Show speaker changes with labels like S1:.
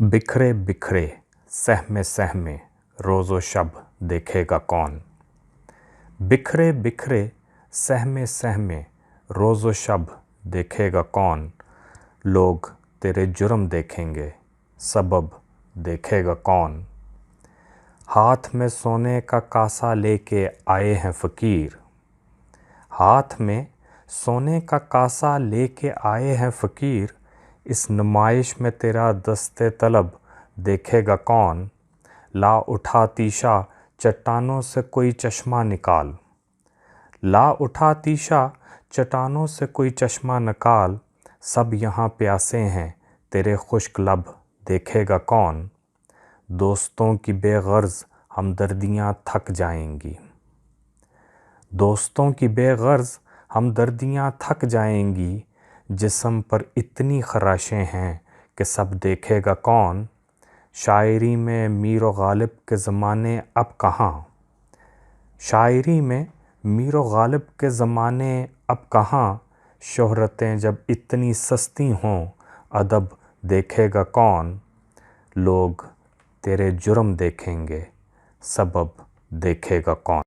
S1: बिखरे बिखरे सहमे सहमे रोज़ो शब देखेगा कौन। बिखरे बिखरे सहमे सहमे रोज़ो शब देखेगा कौन। लोग तेरे जुर्म देखेंगे, सबब देखेगा कौन। हाथ में सोने का कासा लेके आए हैं फ़कीर। हाथ में सोने का कासा लेके आए हैं फ़कीर। इस नुमाइश में तेरा दस्ते तलब देखेगा कौन। ला उठा तीशा चट्टानों से कोई चश्मा निकाल। ला उठा तीशा चट्टानों से कोई चश्मा निकाल। सब यहाँ प्यासे हैं, तेरे खुश्क लब देखेगा कौन। दोस्तों की बेगर्ज हमदर्दियाँ थक जाएंगी। दोस्तों की बेगर्ज हमदर्दियाँ थक जाएंगी। जिस्म पर इतनी ख़राशें हैं कि सब देखेगा कौन। शायरी में मीर व गालिब के ज़माने अब कहाँ। शायरी में मीर व गालिब के ज़माने अब कहाँ। शोहरतें जब इतनी सस्ती हों, अदब देखेगा कौन। लोग तेरे जुर्म देखेंगे, सबब देखेगा कौन।